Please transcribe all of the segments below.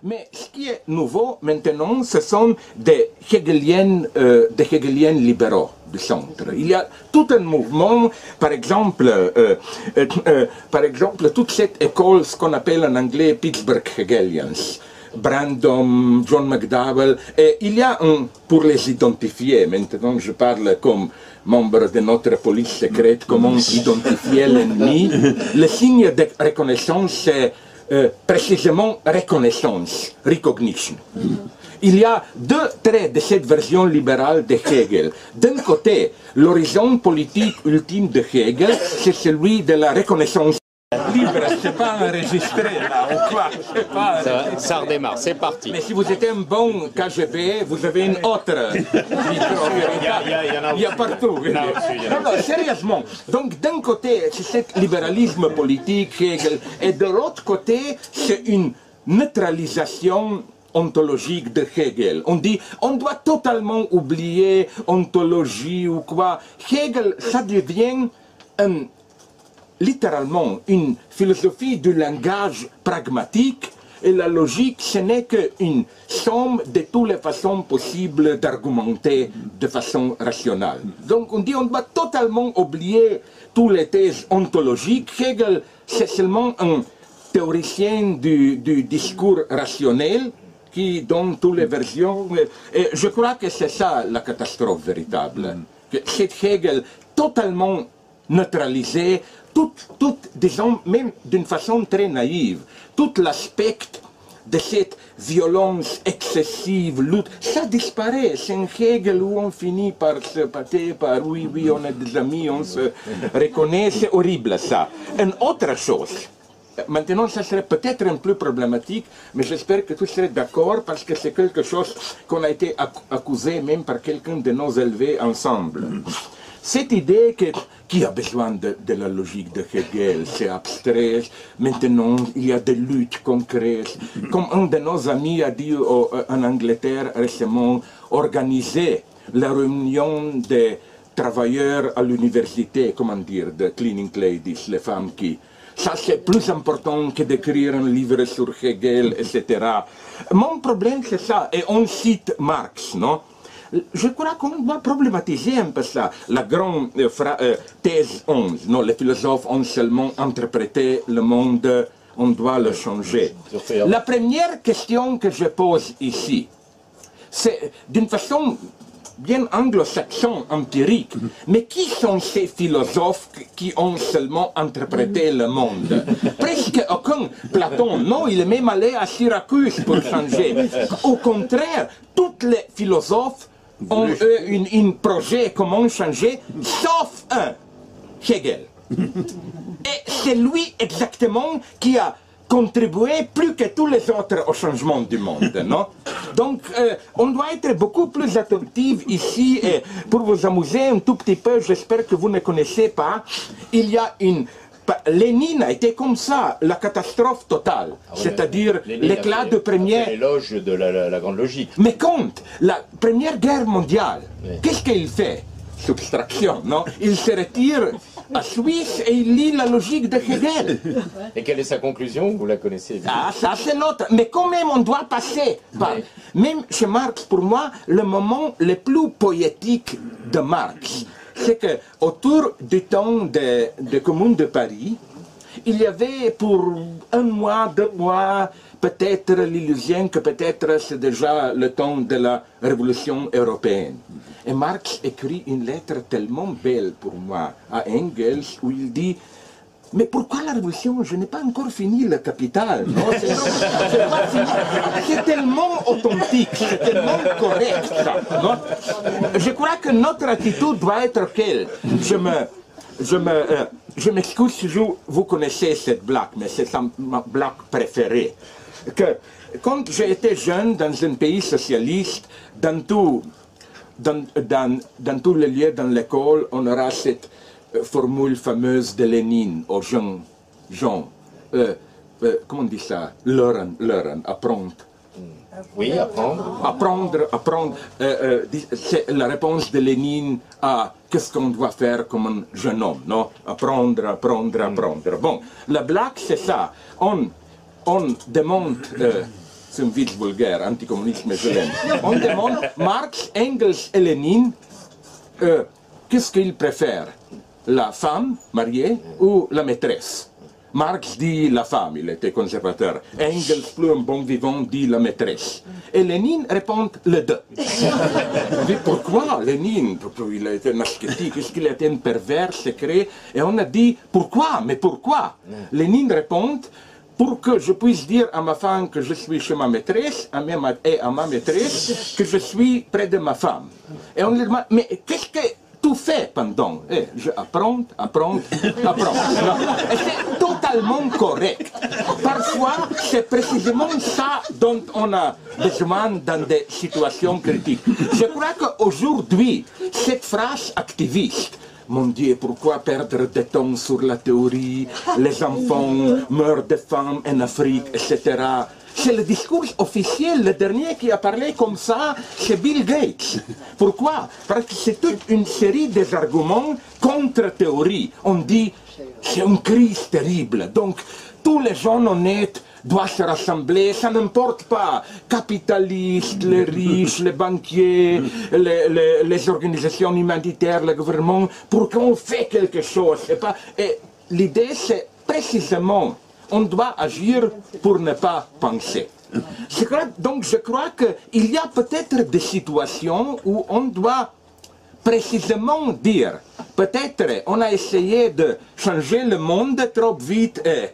Mais ce qui est nouveau maintenant, ce sont des Hegeliens libéraux du centre. Il y a tout un mouvement, par exemple, toute cette école, ce qu'on appelle en anglais Pittsburgh Hegelians, Brandom, John McDowell, et il y a pour les identifier, maintenant je parle comme membre de notre police secrète, comment identifier l'ennemi, le signe de reconnaissance, c'est précisément reconnaissance, recognition. Il y a deux traits de cette version libérale de Hegel. D'un côté, l'horizon politique ultime de Hegel, c'est celui de la reconnaissance libre. C'est pas enregistré là, ou quoi? Pas... Ça redémarre, c'est parti. Mais si vous êtes un bon KGB, vous avez une autre il y a partout. Non, sérieusement. Donc d'un côté, c'est ce libéralisme politique, Hegel, et de l'autre côté, c'est une neutralisation ontologique de Hegel. On dit, on doit totalement oublier ontologie ou quoi. Hegel, ça devient littéralement une philosophie du langage pragmatique, et la logique, ce n'est qu'une somme de toutes les façons possibles d'argumenter de façon rationnelle. Donc on dit, on doit totalement oublier toutes les thèses ontologiques. Hegel, c'est seulement un théoricien du discours rationnel qui donne toutes les versions. Et je crois que c'est ça la catastrophe véritable. C'est Hegel totalement neutralisé, disons, même d'une façon très naïve, tout l'aspect de cette violence excessive, lutte, ça disparaît. C'est un Hegel où on finit par se pâter, par oui, on est des amis, on se reconnaît, c'est horrible ça. Une autre chose, maintenant ça serait peut-être un peu problématique, mais j'espère que tu serais d'accord parce que c'est quelque chose qu'on a été accusé même par quelqu'un de nos élevés ensemble. Cette idée qui a besoin de la logique de Hegel, c'est abstrait, maintenant il y a des luttes concrètes. Comme un de nos amis a dit en Angleterre récemment, organiser la réunion des travailleurs à l'université, comment dire, de cleaning ladies, les femmes qui... Ça c'est plus important que d'écrire un livre sur Hegel, etc. Mon problème c'est ça, et on cite Marx, non? Je crois qu'on doit problématiser un peu ça. La grande thèse 11, non, les philosophes ont seulement interprété le monde, on doit le changer. La première question que je pose ici, c'est d'une façon bien anglo-saxon, empirique, mais qui sont ces philosophes qui ont seulement interprété le monde? Presque aucun. Platon, non, il est même allé à Syracuse pour changer. Au contraire, tous les philosophes ont eu un projet comment changer, sauf un, Hegel. Et c'est lui exactement qui a contribué plus que tous les autres au changement du monde, non? Donc, on doit être beaucoup plus attentif ici, et pour vous amuser un tout petit peu, j'espère que vous ne connaissez pas, il y a une... Lénine a été comme ça, la catastrophe totale, c'est-à-dire l'éclat de première... C'est l'éloge de la grande logique. Mais compte, la Première Guerre mondiale, qu'est-ce qu'il fait? Subtraction, non? Il se retire à Suisse et il lit la logique de Hegel. Et quelle est sa conclusion? Vous la connaissez? Ah, ça c'est l'autre. Mais quand même, on doit passer par... Même chez Marx, pour moi, le moment le plus poétique de Marx, c'est qu'autour du temps des Communes de Paris, il y avait pour 1 mois, 2 mois, peut-être l'illusion que peut-être c'est déjà le temps de la Révolution européenne. Et Marx écrit une lettre tellement belle pour moi à Engels où il dit « Mais pourquoi la Révolution? Je n'ai pas encore fini le Capital. » C'est tellement authentique, c'est tellement correct. Ça, non? Je crois que notre attitude doit être quelle? Je m'excuse si vous connaissez cette blague, mais c'est ma blague préférée. Que quand j'étais jeune dans un pays socialiste, dans tous les lieux dans l'école, on aura cette formule fameuse de Lénine aux jeunes gens. Comment on dit ça? Learn, apprendre. Oui, apprendre. Apprendre. C'est la réponse de Lénine à qu'est-ce qu'on doit faire comme un jeune homme, non? Apprendre. Bon, la blague, c'est ça. On demande c'est un vide vulgaire, anticommunisme, je l'aime. On demande Marx, Engels et Lénine, qu'est-ce qu'ils préfèrent? La femme mariée ou la maîtresse? Marx dit la femme, il était conservateur. Engels, plus un bon vivant, dit la maîtresse. Et Lénine répond les deux. On dit pourquoi Lénine? Il a été un ascétique, est-ce qu'il était un pervers secret? Et on a dit pourquoi? Mais pourquoi? Lénine répond pour que je puisse dire à ma femme que je suis chez ma maîtresse et à ma maîtresse que je suis près de ma femme. Et on lui demande mais qu'est-ce que tout fait pendant. Je apprends. Et c'est totalement correct. Parfois, c'est précisément ça dont on a besoin dans des situations critiques. Je crois qu'aujourd'hui, cette phrase activiste, mon Dieu, pourquoi perdre du temps sur la théorie, les enfants meurent de faim en Afrique, etc. C'est le discours officiel, le dernier qui a parlé comme ça, c'est Bill Gates. Pourquoi? Parce que c'est toute une série d'arguments contre-théorie. On dit, c'est une crise terrible, donc tous les gens honnêtes doivent se rassembler, ça n'importe pas, capitalistes, les riches, les banquiers, les organisations humanitaires, le gouvernement, pour qu'on fasse quelque chose. Et l'idée, c'est précisément on doit agir pour ne pas penser. Donc je crois qu'il y a peut-être des situations où on doit précisément dire, peut-être on a essayé de changer le monde trop vite et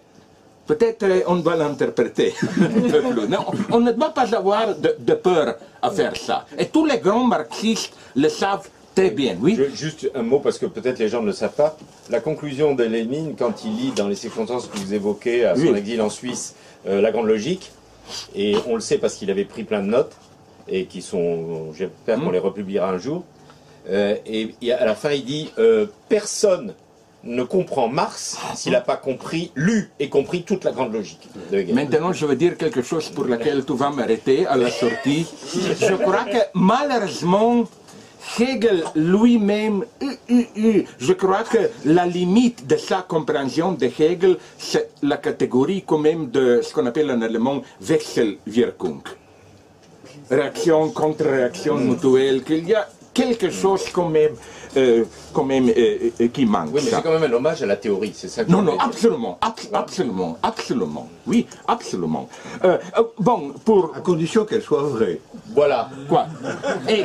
peut-être on doit l'interpréter un peu plus. Non, on ne doit pas avoir de peur à faire ça. Et tous les grands marxistes le savent très bien, oui. Juste un mot, parce que peut-être les gens ne le savent pas. La conclusion de Lénine, quand il lit dans les circonstances que vous évoquez à son exil en Suisse, La Grande Logique, et on le sait parce qu'il avait pris plein de notes, et qui sont, j'espère qu'on les republiera un jour, et à la fin il dit personne ne comprend Marx s'il n'a pas lu et compris toute la Grande Logique de Hegel. Maintenant, je veux dire quelque chose pour laquelle tu vas m'arrêter à la sortie. Je crois que malheureusement, Hegel lui-même, je crois que la limite de sa compréhension de Hegel, c'est la catégorie quand même de ce qu'on appelle en allemand Wechselwirkung. Réaction, contre-réaction mutuelle, qu'il y a quelque chose quand même qui manque. Oui, mais c'est quand même un hommage à la théorie, c'est ça que Non, absolument, absolument, oui, absolument. Bon, pour... À condition qu'elle soit vraie. Voilà. Quoi? Et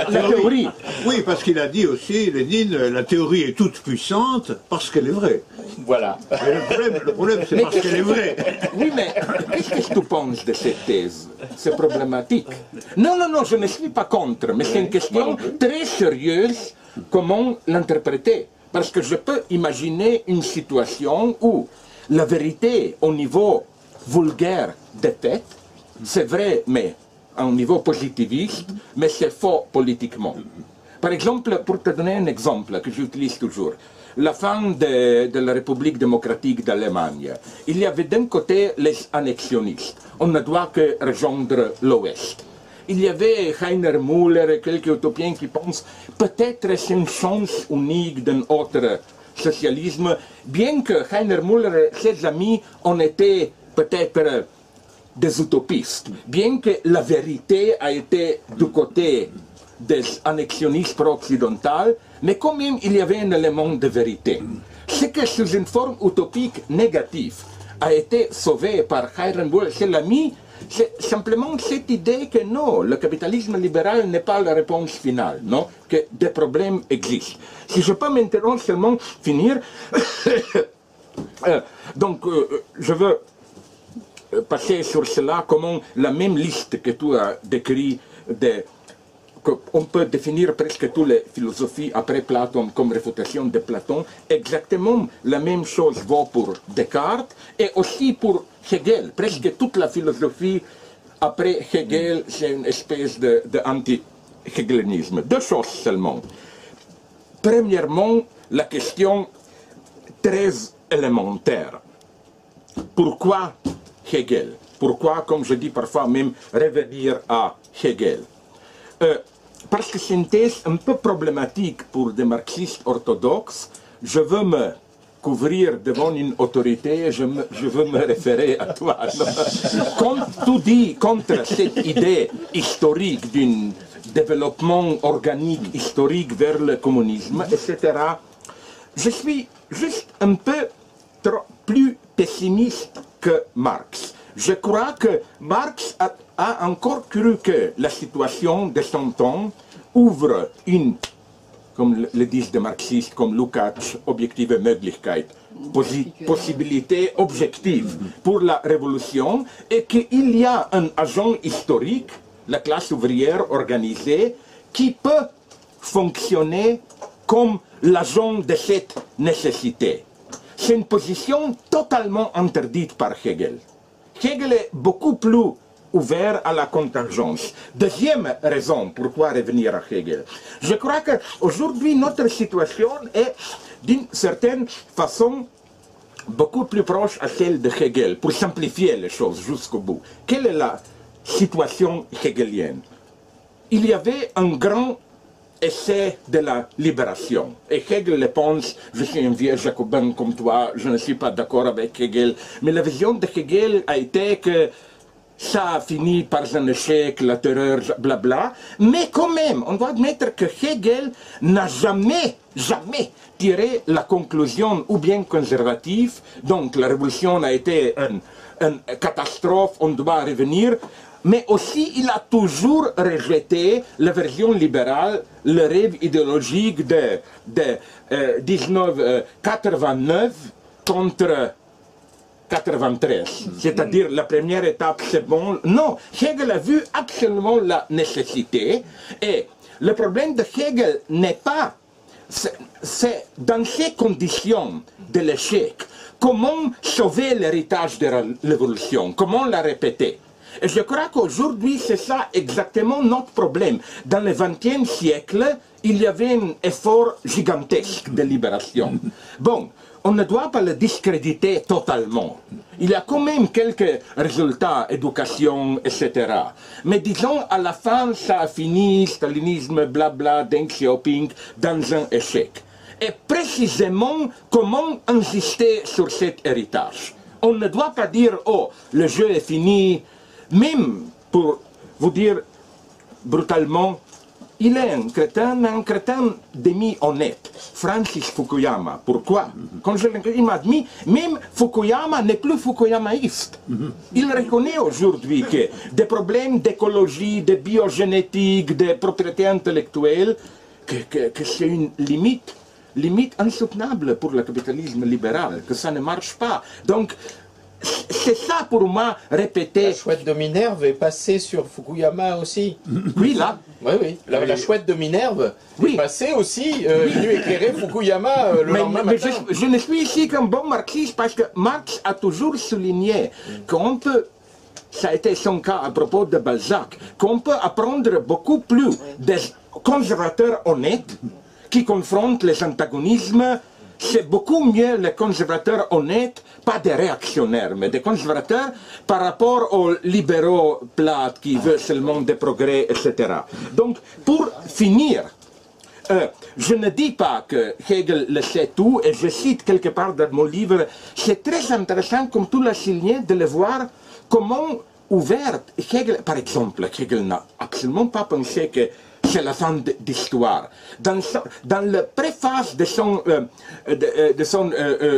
la théorie. Oui, parce qu'il a dit aussi, Lénine, la théorie est toute puissante parce qu'elle est vraie. Voilà. Mais le problème c'est parce qu'elle est vraie. Oui, mais qu'est-ce que tu penses de cette thèse? C'est problématique. Non, je ne suis pas contre, mais c'est une question très sérieuse, comment l'interpréter. Parce que je peux imaginer une situation où la vérité au niveau vulgaire des faits, c'est vrai, mais à un niveau positiviste, mais c'est faux politiquement. Par exemple, pour te donner un exemple que j'utilise toujours, la fin de la République démocratique d'Allemagne, il y avait d'un côté les annexionnistes. On ne doit que rejoindre l'Ouest. Il y avait Heiner Müller et quelques utopiens qui pensent peut-être c'est une chance unique d'un autre socialisme, bien que Heiner Müller et ses amis ont été peut-être des utopistes, bien que la vérité a été du côté des annexionnistes pro-occidentaux, mais quand même il y avait un élément de vérité. Ce que sous une forme utopique négative a été sauvé par Heiner Müller, c'est l'ami, c'est simplement cette idée que non, le capitalisme libéral n'est pas la réponse finale, non, que des problèmes existent. Si je peux maintenant seulement finir, donc je veux passer sur cela, comment la même liste que tu as décrit, qu'on peut définir presque toutes les philosophies après Platon comme réfutation de Platon, exactement la même chose vaut pour Descartes et aussi pour Hegel. Presque toute la philosophie après Hegel, c'est une espèce de anti-hegelianisme. Deux choses seulement. Premièrement, la question très élémentaire. Pourquoi Hegel? Pourquoi, comme je dis parfois même, revenir à Hegel? Parce que c'est une thèse un peu problématique pour des marxistes orthodoxes. Je veux me couvrir devant une autorité, je veux me référer à toi. tout dit contre cette idée historique d'un développement organique historique vers le communisme, etc. Je suis juste un peu plus pessimiste que Marx. Je crois que Marx a encore cru que la situation de son temps ouvre une, comme le disent des marxistes comme Lukács, objective Möglichkeit, possibilité objective pour la révolution, et qu'il y a un agent historique, la classe ouvrière organisée, qui peut fonctionner comme l'agent de cette nécessité. C'est une position totalement interdite par Hegel. Hegel est beaucoup plus ouvert à la contingence. Deuxième raison pourquoi revenir à Hegel. Je crois qu'aujourd'hui, notre situation est d'une certaine façon beaucoup plus proche à celle de Hegel, pour simplifier les choses jusqu'au bout. Quelle est la situation hegelienne? Il y avait un grand essai de la libération. Et Hegel le pense, je suis un vieux jacobin comme toi, je ne suis pas d'accord avec Hegel, mais la vision de Hegel a été que ça a fini par un échec, la terreur, blabla, mais quand même, on doit admettre que Hegel n'a jamais tiré la conclusion ou bien conservative, donc la révolution a été une catastrophe, on doit revenir, mais aussi il a toujours rejeté la version libérale, le rêve idéologique de 1989 contre 93. C'est-à-dire la première étape, c'est bon. Non, Hegel a vu absolument la nécessité, et le problème de Hegel n'est pas, c'est dans ces conditions de l'échec, comment sauver l'héritage de la révolution, comment la répéter. Et je crois qu'aujourd'hui, c'est ça exactement notre problème. Dans le XXe siècle, il y avait un effort gigantesque de libération. Bon, on ne doit pas le discréditer totalement. Il y a quand même quelques résultats, éducation, etc. Mais disons, à la fin, ça a fini, stalinisme, blabla, Deng Xiaoping, dans un échec. Et précisément, comment insister sur cet héritage? On ne doit pas dire, oh, le jeu est fini. Même pour vous dire brutalement, il est un crétin demi-honnête. Francis Fukuyama. Pourquoi? Quand il m'a dit, même Fukuyama n'est plus fukuyamaïste. Il reconnaît aujourd'hui que des problèmes d'écologie, de biogénétique, de propriété intellectuelle, que c'est une limite insoutenable pour le capitalisme libéral, que ça ne marche pas. Donc, c'est ça pour moi, répéter. La chouette de Minerve est passée sur Fukuyama aussi. Oui, là. Oui. La chouette de Minerve est passée aussi, venue éclairer Fukuyama le lendemain matin. Je ne suis ici qu'un bon marxiste parce que Marx a toujours souligné qu'on peut, ça a été son cas à propos de Balzac, qu'on peut apprendre beaucoup plus des conservateurs honnêtes qui confrontent les antagonismes. C'est beaucoup mieux les conservateurs honnêtes, pas des réactionnaires, mais des conservateurs par rapport aux libéraux plates qui veulent seulement des progrès, etc. Donc, pour finir, je ne dis pas que Hegel le sait tout, et je cite quelque part dans mon livre, c'est très intéressant, comme tu l'as souligné, de le voir comment ouverte Hegel, par exemple, Hegel n'a absolument pas pensé que c'est la fin d'histoire. Dans le préface de son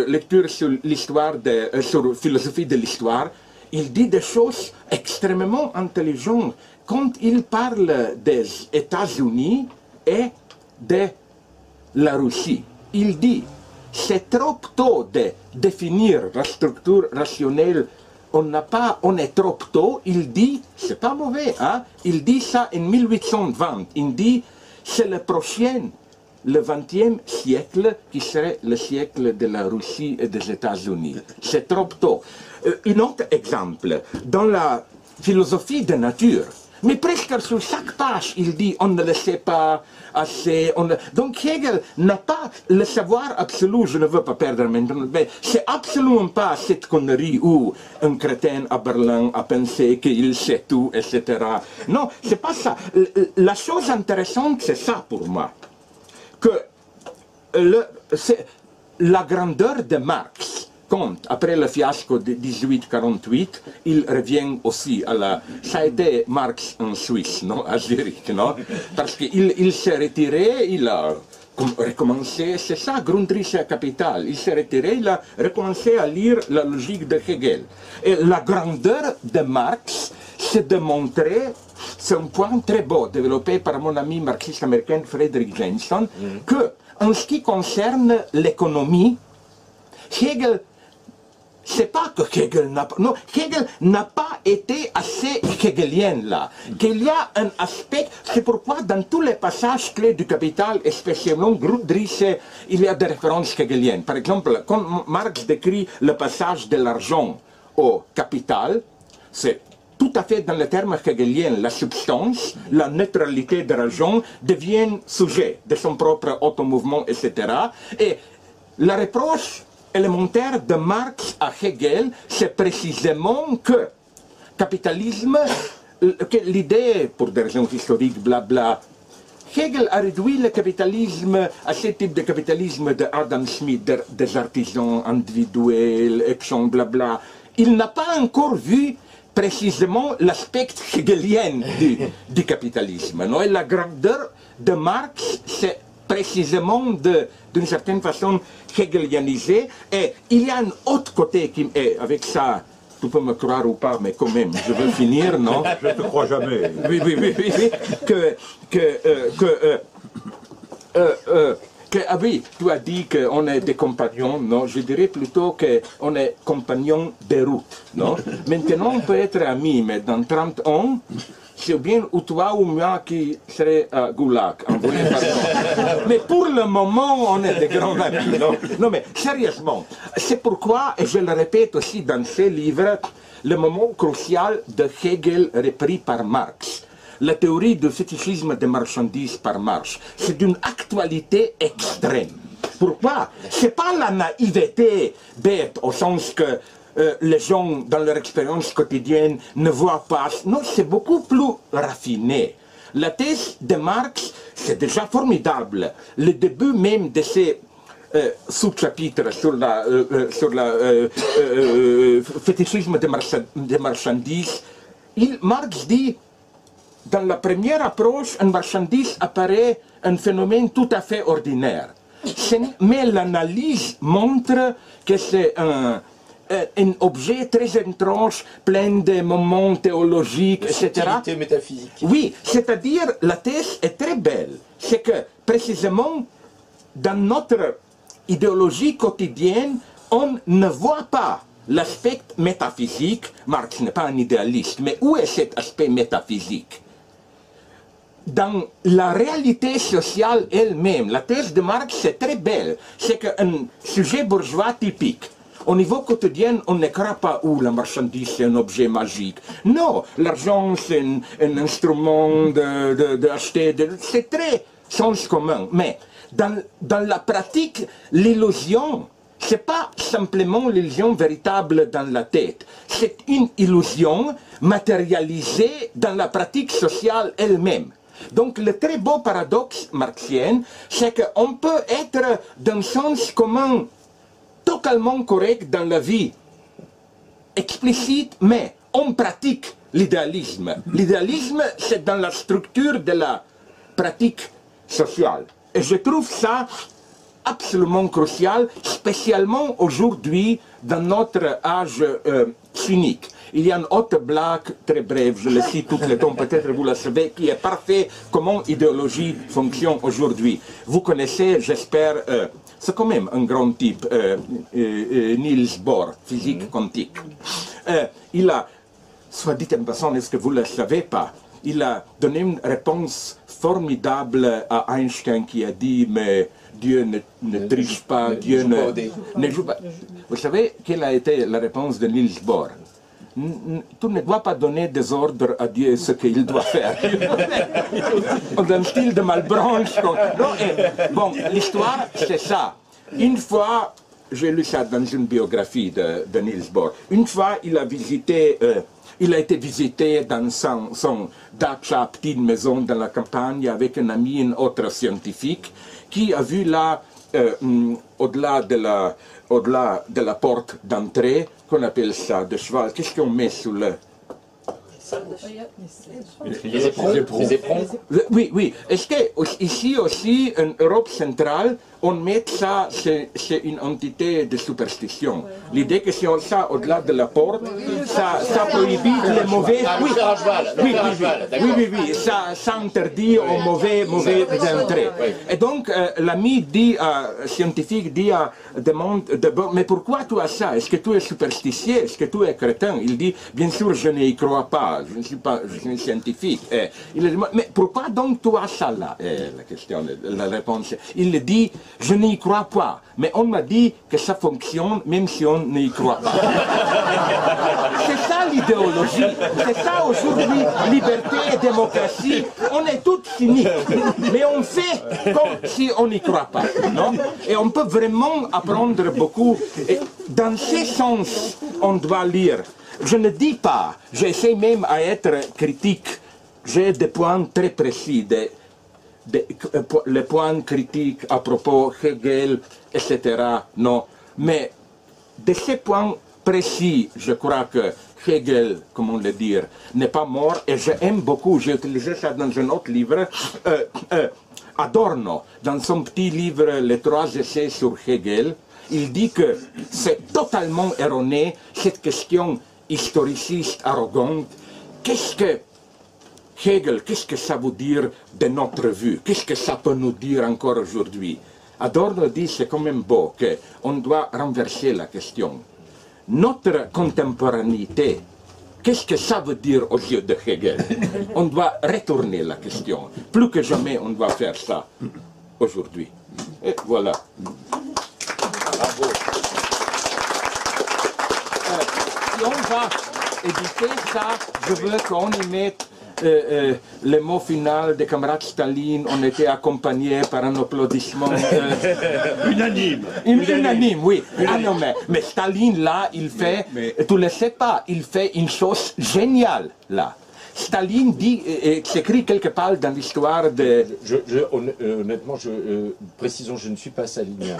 lecture sur l'histoire, sur philosophie de l'histoire, il dit des choses extrêmement intelligentes quand il parle des États-Unis et de la Russie. Il dit, c'est trop tôt de définir la structure rationnelle. On est trop tôt, il dit, c'est pas mauvais, hein? Il dit ça en 1820, il dit, c'est le prochain, le 20e siècle qui serait le siècle de la Russie et des États-Unis. C'est trop tôt. Un autre exemple, dans la philosophie de nature, mais presque sur chaque page, il dit, on ne le sait pas assez. Donc Hegel n'a pas le savoir absolu, je ne veux pas perdre maintenant, mais c'est absolument pas cette connerie où un crétin à Berlin a pensé qu'il sait tout, etc. Non, c'est pas ça. La chose intéressante, c'est ça pour moi. Que la grandeur de Marx quand, après le fiasco de 1848, il revient aussi à la... Ça a été Marx en Suisse, non, à Zurich, non? Parce qu'il s'est retiré, il a recommencé, c'est ça, Grundrisse Capital. Il s'est retiré, il a recommencé à lire la logique de Hegel. Et la grandeur de Marx, c'est de montrer, c'est un point très beau, développé par mon ami marxiste américain Frederick Jameson, que, en ce qui concerne l'économie, Hegel, c'est pas que Hegel n'a pas... Non, Hegel n'a pas été assez hegelien là. Qu'il y a un aspect... C'est pourquoi dans tous les passages clés du Capital, et spécialement Grundrisse, il y a des références hegeliennes. Par exemple, quand Marx décrit le passage de l'argent au capital, c'est tout à fait dans le terme hegelien. La substance, la neutralité de l'argent devient sujet de son propre automouvement, etc. Et la reproche élémentaire de Marx à Hegel, c'est précisément que capitalisme, que l'idée, pour des raisons historiques, blabla, Hegel a réduit le capitalisme à ce type de capitalisme de Adam Smith, des artisans individuels, Exxon, blabla. Il n'a pas encore vu précisément l'aspect hegelien du capitalisme. Non? Et la grandeur de Marx, c'est précisément d'une certaine façon hegelianisé. Et il y a un autre côté qui est, avec ça, tu peux me croire ou pas, mais quand même, je veux finir, non? Je ne te crois jamais. Oui, ah oui, tu as dit qu'on est des compagnons, non? Je dirais plutôt qu'on est compagnons de route, non? Maintenant, on peut être amis, mais dans 30 ans, c'est bien ou toi ou moi qui serait à Goulag, envoyé par Mais pour le moment, on est des grands amis, non? Non, mais sérieusement, c'est pourquoi, et je le répète aussi dans ces livres, le moment crucial de Hegel repris par Marx, la théorie du fétichisme des marchandises par Marx, c'est d'une actualité extrême. Pourquoi? C'est pas la naïveté bête, au sens que les gens, dans leur expérience quotidienne, ne voient pas. Non, c'est beaucoup plus raffiné. La thèse de Marx, c'est déjà formidable. Le début même de ces sous-chapitres sur le fétichisme des marchandises, Marx dit, dans la première approche, une marchandise apparaît un phénomène tout à fait ordinaire. Mais l'analyse montre que c'est un objet très étrange, plein de moments théologiques, etc. Utilité métaphysique. Oui, c'est-à-dire, la thèse est très belle. C'est que, précisément, dans notre idéologie quotidienne, on ne voit pas l'aspect métaphysique. Marx n'est pas un idéaliste, mais où est cet aspect métaphysique? Dans la réalité sociale elle-même, la thèse de Marx, c'est très belle. C'est qu'un sujet bourgeois typique, au niveau quotidien, on ne croit pas où la marchandise c'est un objet magique. Non, l'argent c'est un instrument d'acheter, c'est très sens commun. Mais dans la pratique, l'illusion, c'est pas simplement l'illusion véritable dans la tête. C'est une illusion matérialisée dans la pratique sociale elle-même. Donc le très beau paradoxe marxien, c'est qu'on peut être d'un sens commun totalement correct dans la vie explicite, mais on pratique l'idéalisme. L'idéalisme, c'est dans la structure de la pratique sociale. Et je trouve ça absolument crucial, spécialement aujourd'hui, dans notre âge cynique. Il y a une autre blague, très brève, je le cite tout le temps, peut-être vous la savez, qui est parfait, comment l'idéologie fonctionne aujourd'hui. Vous connaissez, j'espère, c'est quand même un grand type, Niels Bohr, physique quantique. Il a, soit dit en passant, est-ce que vous ne le savez pas, il a donné une réponse formidable à Einstein qui a dit, mais Dieu ne triche pas, Dieu ne joue pas. Vous savez quelle a été la réponse de Niels Bohr? Tu ne dois pas donner des ordres à Dieu ce qu'il doit faire. Dans un style de Malebranche. Bon, l'histoire, c'est ça. Une fois, j'ai lu ça dans une biographie de Niels Bohr, une fois il a été visité dans son dacha, petite maison dans la campagne, avec un ami, un autre scientifique, qui a vu là au-delà de la porte d'entrée, qu'on appelle ça, de cheval. Qu'est-ce qu'on met sous le... Les éperons. Oui, oui. Est-ce qu'ici aussi, en Europe centrale, on met ça, c'est une entité de superstition. L'idée que si on ça au-delà de la porte, ça prohibit les mauvais... Oui, ça interdit aux mauvais d'entrer. Et donc, l'ami dit, scientifique dit, demande, mais pourquoi tu as ça? Est-ce que tu es superstitieux? Est-ce que tu es crétin? Il dit, bien sûr, je n'y crois pas. Je ne suis pas, je suis scientifique. Il dit, mais pourquoi donc tu as ça là? La question, la réponse. Il dit, je n'y crois pas, mais on m'a dit que ça fonctionne même si on n'y croit pas. C'est ça l'idéologie. C'est ça aujourd'hui, liberté et démocratie. On est tous cyniques, mais on fait comme si on n'y croit pas. Non? Et on peut vraiment apprendre beaucoup. Et dans ce sens, on doit lire. Je ne dis pas, j'essaie même à être critique. J'ai des points très précis, les points critiques à propos Hegel, etc. Non, mais de ces points précis, je crois que Hegel, comment le dire, n'est pas mort, et j'aime beaucoup, j'ai utilisé ça dans un autre livre, Adorno, dans son petit livre, Les 3 essais sur Hegel, il dit que c'est totalement erroné, cette question historiciste, arrogante. Qu'est-ce que Hegel, qu'est-ce que ça veut dire de notre vue? Qu'est-ce que ça peut nous dire encore aujourd'hui? Adorno dit, c'est quand même beau, qu'on doit renverser la question. Notre contemporanéité, qu'est-ce que ça veut dire aux yeux de Hegel? On doit retourner la question. Plus que jamais, on doit faire ça aujourd'hui. Et voilà. Bravo. Si on va éditer ça, je veux qu'on y mette le mot final des camarades Staline. On était accompagnés par un applaudissement Unanime. Unanime, oui. Ah non, mais Staline, là, il fait, tu ne le sais pas, il fait une chose géniale, là. Staline dit, s'écrit quelque part dans l'histoire de... Honnêtement, précisons, je ne suis pas stalinien.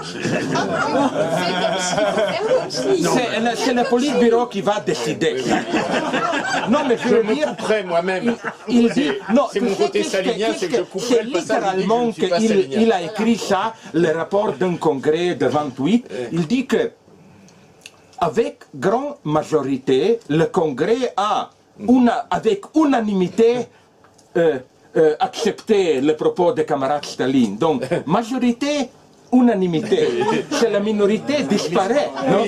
C'est le Politburo qui va décider. Non, mais je veux dire... couperai moi-même. Il dit... Non, c'est mon côté stalinien, c'est que je couperai le passage. C'est littéralement qu'il a écrit ça, le rapport d'un congrès de 28. Il dit que, avec grande majorité, le congrès a... avec unanimité accepté le propos des camarades Staline. Donc, majorité, unanimité. C'est la minorité disparaît. Non?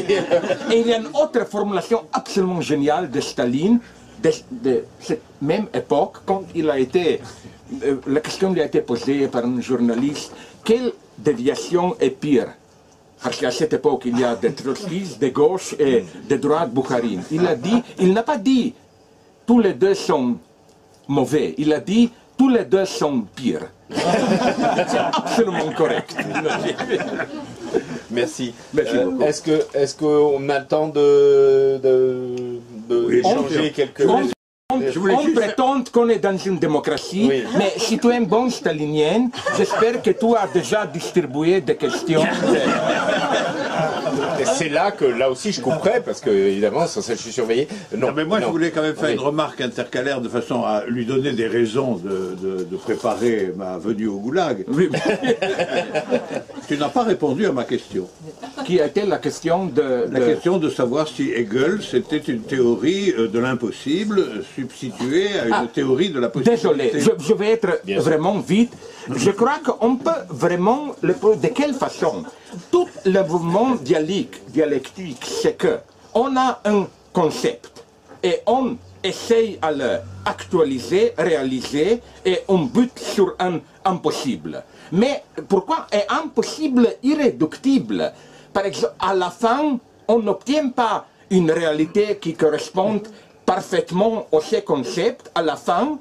Et il y a une autre formulation absolument géniale de Staline, de cette même époque, quand il a été... la question lui a été posée par un journaliste, quelle déviation est pire? Parce qu'à cette époque, il y a des trotskistes de gauche et de droite boukharine. Il n'a pas dit tous les deux sont mauvais. Il a dit tous les deux sont pires. C'est absolument correct. Merci. Merci beaucoup. Est-ce qu'on a le temps de changer quelques... On prétend qu'on est dans une démocratie, oui. Mais si tu es un bon stalinien, j'espère que tu as déjà distribué des questions. C'est là que, là aussi, je couperai, parce que, évidemment, sans ça, je suis surveillé. Non, mais moi, je voulais quand même faire une remarque intercalaire de façon à lui donner des raisons de préparer ma venue au Goulag. Oui. Tu n'as pas répondu à ma question. Qui était la question de... La question de savoir si Hegel, c'était une théorie de l'impossible substituée à une théorie de la possibilité. Désolé, je vais être vraiment vite. Je crois qu'on peut vraiment... De quelle façon? Tout le mouvement dialectique, c'est que on a un concept et on essaye à l'actualiser, réaliser et on bute sur un impossible. Mais pourquoi est impossible irréductible? Par exemple, à la fin, on n'obtient pas une réalité qui correspond parfaitement à ce concept. À la fin,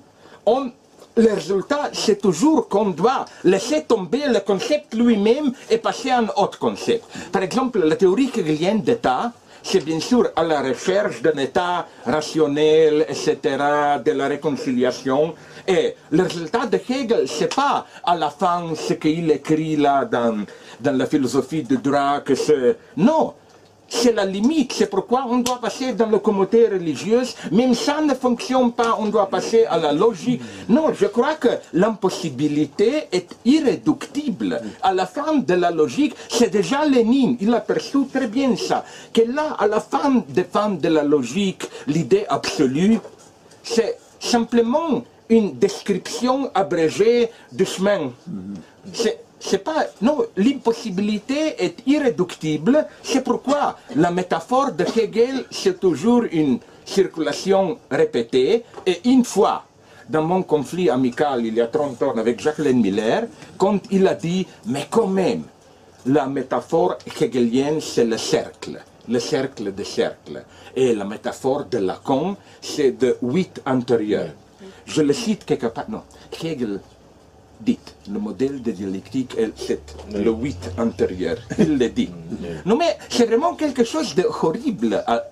le résultat, c'est toujours qu'on doit laisser tomber le concept lui-même et passer à un autre concept. Par exemple, la théorie hegelienne d'État c'est bien sûr à la recherche d'un état rationnel, etc., de la réconciliation. Et le résultat de Hegel, c'est pas à la fin ce qu'il écrit là dans la philosophie de Dirac, que c'est... Non, c'est la limite, c'est pourquoi on doit passer dans la communauté religieuse, même ça ne fonctionne pas, on doit passer à la logique. Non, je crois que l'impossibilité est irréductible. À la fin de la logique, c'est déjà Lénine, il a perçu très bien ça, que là, à la fin de la logique, l'idée absolue, c'est simplement une description abrégée du chemin. C'est pas... Non, l'impossibilité est irréductible, c'est pourquoi la métaphore de Hegel, c'est toujours une circulation répétée, et une fois, dans mon conflit amical il y a 30 ans avec Jacqueline Miller, quand il a dit, mais quand même, la métaphore hegelienne, c'est le cercle des cercles, et la métaphore de Lacan, c'est de 8 intérieurs. Je le cite quelque part, non, Hegel dit, le modèle de dialectique, c'est le 8 intérieur, il le dit. Non mais c'est vraiment quelque chose de horrible à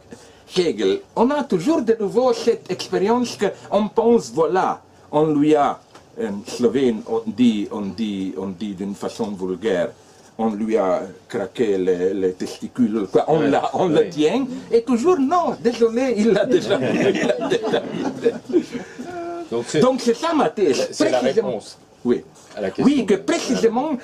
Hegel. On a toujours de nouveau cette expérience qu'on pense, voilà, on lui a, en slovène, on dit d'une façon vulgaire, on lui a craqué les testicules, quoi. On le tient, et toujours, non, désolé, il l'a déjà vu. Donc c'est ça ma thèse. C'est la réponse. Oui. Oui, que précisément,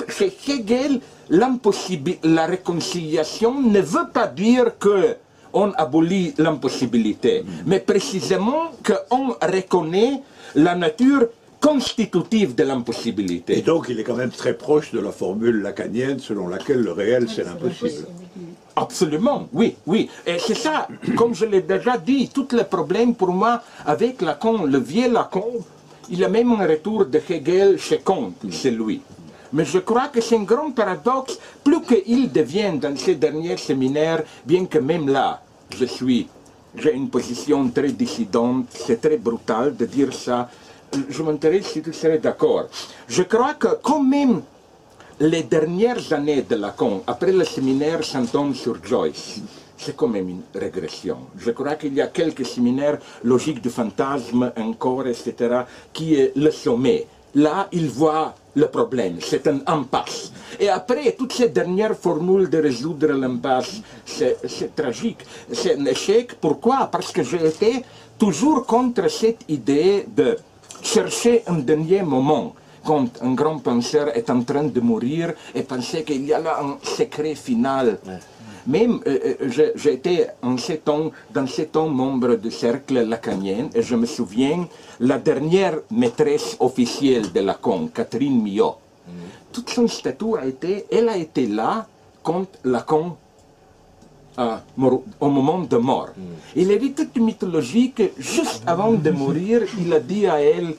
chez Hegel, la réconciliation ne veut pas dire qu'on abolit l'impossibilité, mais précisément qu'on reconnaît la nature constitutive de l'impossibilité. Et donc il est quand même très proche de la formule lacanienne selon laquelle le réel c'est l'impossible. Absolument, oui, oui. Et c'est ça, comme je l'ai déjà dit, tous les problèmes pour moi avec Lacan, le vieux Lacan, il a même un retour de Hegel chez Kant, c'est lui. Mais je crois que c'est un grand paradoxe, plus qu'il devient dans ces derniers séminaires, bien que même là, j'ai une position très dissidente, c'est très brutal de dire ça, je m'intéresse si tu serais d'accord. Je crois que quand même, les dernières années de Lacan, après le séminaire Saint-Homme sur Joyce, c'est quand même une régression. Je crois qu'il y a quelques séminaires logiques du fantasme encore, etc., qui est le sommet. Là, il voit le problème, c'est un impasse. Et après, toutes ces dernières formules de résoudre l'impasse, c'est tragique, c'est un échec. Pourquoi? Parce que j'ai été toujours contre cette idée de chercher un dernier moment, quand un grand penseur est en train de mourir, et penser qu'il y a là un secret final. Même, j'ai été dans ces temps membre du cercle lacanien, et je me souviens, la dernière maîtresse officielle de Lacan, Catherine Millot, toute son statut elle a été là quand Lacan, au moment de mort. Il a dit toute une mythologie que juste avant de mourir, il a dit à elle,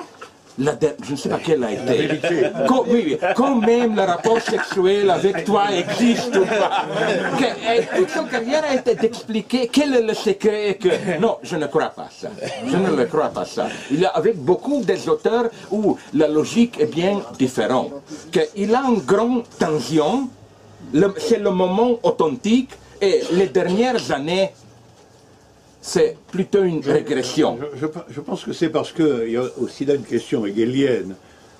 je ne sais pas quelle a été. Quand même le rapport sexuel avec toi existe ou pas. Toute son carrière a été d'expliquer quel est le secret que... Non, je ne crois pas ça. Je ne le crois pas ça. Il y a avec beaucoup des auteurs où la logique est bien différente. Il a une grande tension, c'est le moment authentique, et les dernières années, c'est plutôt une régression. Je pense que c'est parce qu'il y a aussi là une question hegelienne.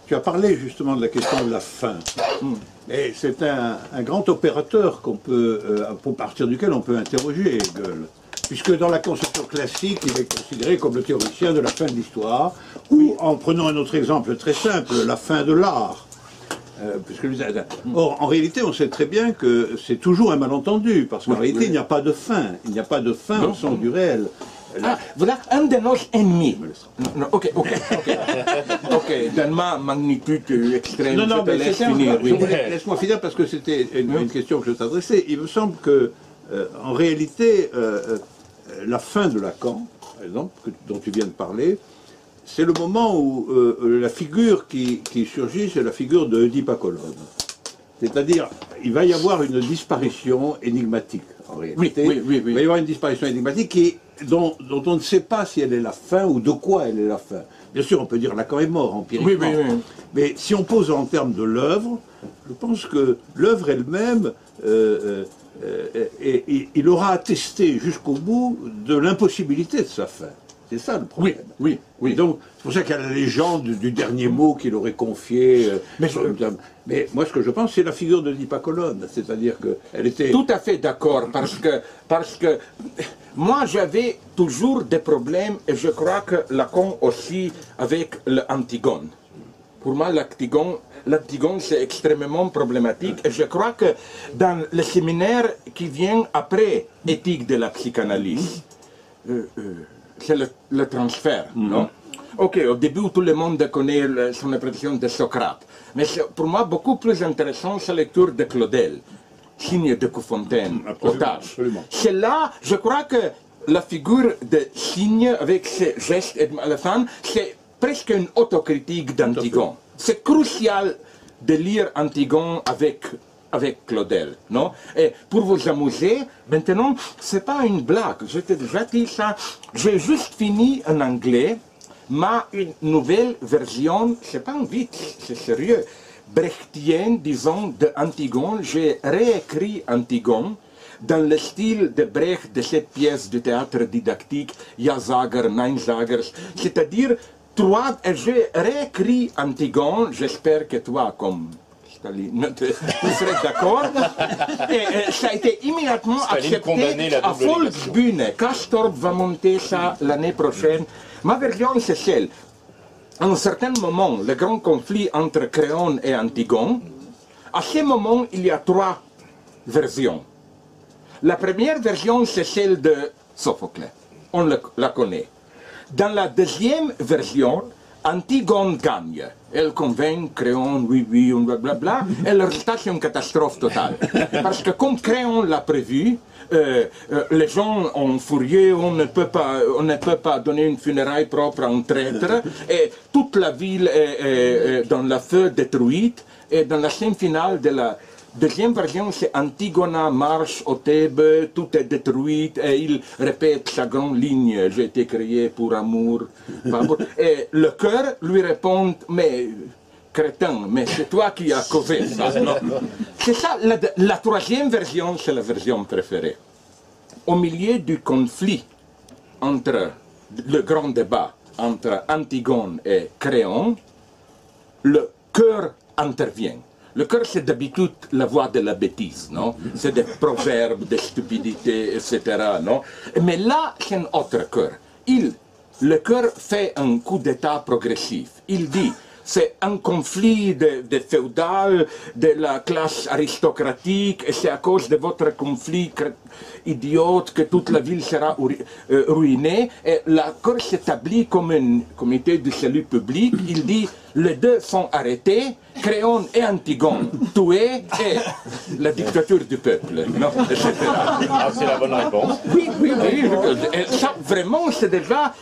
Tu as parlé justement de la question de la fin. Et c'est un grand opérateur à partir duquel on peut interroger Hegel. Puisque dans la conception classique, il est considéré comme le théoricien de la fin de l'histoire, ou, en prenant un autre exemple très simple, la fin de l'art. Or, en réalité, on sait très bien que c'est toujours un malentendu, parce qu'en réalité, il n'y a pas de fin. Il n'y a pas de fin au sens du réel. Voilà un de nos ennemis. Ok, dans ma magnitude extrême, non, je te laisse finir. Laisse-moi finir, parce que c'était une question que je t'adressais. Il me semble que, en réalité, la fin de Lacan, par exemple, dont tu viens de parler, c'est le moment où la figure qui surgit, c'est la figure de Oedipe Apollon. C'est-à-dire, il va y avoir une disparition énigmatique, en réalité. Oui. Il va y avoir une disparition énigmatique dont on ne sait pas si elle est la fin ou de quoi elle est la fin. Bien sûr, on peut dire Lacan est mort, empiriquement. Oui. Mais si on pose en termes de l'œuvre, je pense que l'œuvre elle-même Et il aura attesté jusqu'au bout de l'impossibilité de sa fin. C'est ça le problème. Oui. Donc, c'est pour ça qu'il y a la légende du dernier mot qu'il aurait confié. Mais moi, ce que je pense, c'est la figure de Colonne. C'est-à-dire qu'elle était... Tout à fait d'accord, parce que moi, j'avais toujours des problèmes, et je crois que Lacan aussi, avec l'Antigone. Pour moi, l'Antigone, c'est extrêmement problématique, et je crois que dans le séminaire qui vient après Éthique de la psychanalyse, c'est le transfert, non? Ok, au début, tout le monde connaît son impression de Socrate. Mais pour moi, beaucoup plus intéressant, c'est la lecture de Claudel, Signe de Coufontaine, Otage. C'est là, je crois que la figure de Signe, avec ses gestes à la fin, c'est presque une autocritique d'Antigone. C'est crucial de lire Antigone avec Claudel, non? Et pour vous amuser, maintenant, c'est pas une blague, je t'ai déjà dit ça, j'ai juste fini en anglais, une nouvelle version, c'est pas un vitz, c'est sérieux, brechtienne, disons, de Antigone. J'ai réécrit Antigone dans le style de Brecht de cette pièce de théâtre didactique, Ja-Sager, Nein-Sagers, c'est-à-dire, j'ai réécrit Antigone, j'espère que toi, comme Staline, tu serais d'accord. Et ça a été immédiatement accepté à Volksbühne. Castorp va monter ça l'année prochaine. Ma version, c'est celle. À un certain moment, le grand conflit entre Créon et Antigone, à ce moment, il y a 3 versions. La première version, c'est celle de Sophocle. On la connaît. Dans la deuxième version, Antigone gagne. Elle convainc Créon, oui, blablabla, et le résultat, c'est une catastrophe totale. Parce que comme Créon l'a prévu, les gens ont furieux, on ne peut pas donner une funéraille propre à un traître, et toute la ville est dans le feu détruite, et dans la scène finale de la deuxième version, c'est Antigona marche au Thèbes, tout est détruit, et il répète sa grande ligne, j'ai été créé pour amour. Et le cœur lui répond, mais crétin, mais c'est toi qui as causé ça. C'est ça, la troisième version, c'est la version préférée. Au milieu du conflit entre le grand débat entre Antigone et Créon, le cœur intervient. Le cœur, c'est d'habitude la voix de la bêtise, non? C'est des proverbes, des stupidités, etc., non? Mais là, c'est un autre cœur. Le cœur fait un coup d'état progressif. Il dit, c'est un conflit de féodal, de la classe aristocratique, et c'est à cause de votre conflit idiote que toute la ville sera ruinée. Et la Cour s'établit comme un comité de salut public. Il dit, les deux sont arrêtés, Créon et Antigone tués, et la dictature du peuple, non, etc. Ah, c'est la bonne réponse. Oui. Et ça, vraiment, c'est déjà...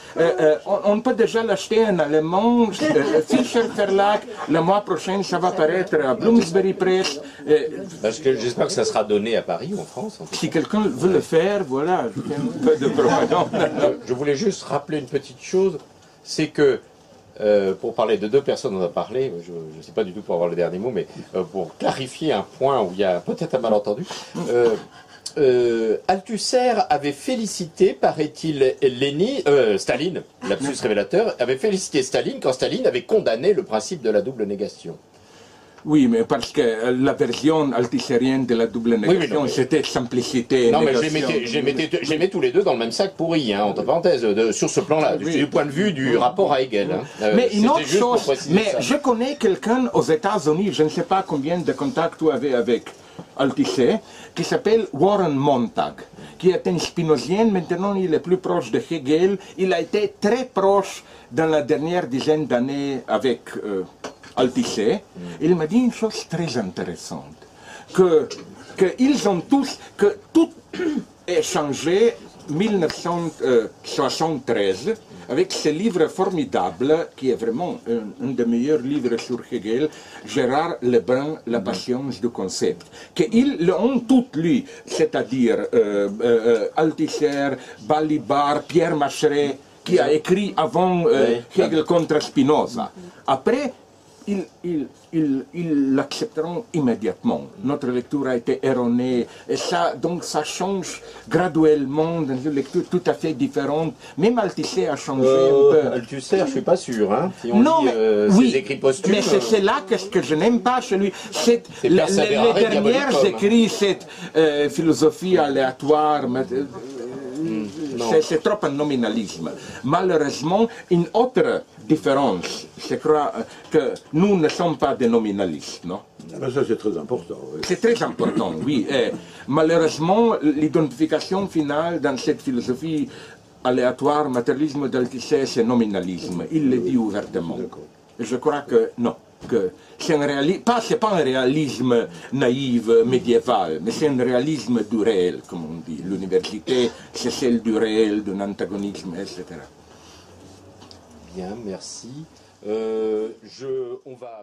on peut déjà l'acheter en allemand, Fischer Verlag, le mois prochain, ça va paraître à Bloomsbury Press. Parce que j'espère que ça sera donné à Paris ou en France. Si quelqu'un veut le faire, voilà, je fais un peu de propagande. Je voulais juste rappeler une petite chose, c'est que, pour parler de 2 personnes, on a parlé, je ne sais pas du tout pour avoir le dernier mot, mais pour clarifier un point où il y a peut-être un malentendu, Althusser avait félicité, paraît-il, Staline, lapsus révélateur, avait félicité Staline quand Staline avait condamné le principe de la double négation. Oui, mais parce que la version althusérienne de la double négation, c'était simplicité. Non, mais je les mets tous les deux dans le même sac pourri, hein, entre parenthèses, sur ce plan-là, du point de vue du rapport à Hegel. Hein. Mais une autre chose, je connais quelqu'un aux États-Unis, je ne sais pas combien de contacts tu avais avec Althusser, qui s'appelle Warren Montag, qui est un spinozien, maintenant il est plus proche de Hegel, il a été très proche dans la dernière dizaine d'années avec Althusser. Il m'a dit une chose très intéressante, que tout est changé 1973 avec ce livre formidable qui est vraiment un des meilleurs livres sur Hegel, Gérard Lebrun, La patience du concept, qu'ils l'ont tous lu, c'est-à-dire Althusser, Balibar, Pierre Macheret, qui a écrit avant Hegel contre Spinoza. Après, ils l'accepteront immédiatement. Notre lecture a été erronée, et ça, donc ça change graduellement dans une lecture tout à fait différente. Même Althusser a changé un peu. Althusser, je suis pas sûr. Hein. Si on Non, lit oui, ses écrits posthumes. mais c'est là que ce que je n'aime pas chez lui. Les derniers écrits, cette philosophie aléatoire, c'est trop un nominalisme. Malheureusement, une autre différence, je crois que nous ne sommes pas des nominalistes, non? Ah ben ça c'est très important. Oui. C'est très important, oui. Et malheureusement, l'identification finale dans cette philosophie aléatoire, matérialisme d'Althusser, c'est nominalisme. Il le dit ouvertement. Et je crois que non. Que c'est un réalisme, c'est pas un réalisme naïf médiéval, mais c'est un réalisme du réel, comme on dit. L'université, c'est celle du réel, d'un antagonisme, etc. Bien, merci. On va...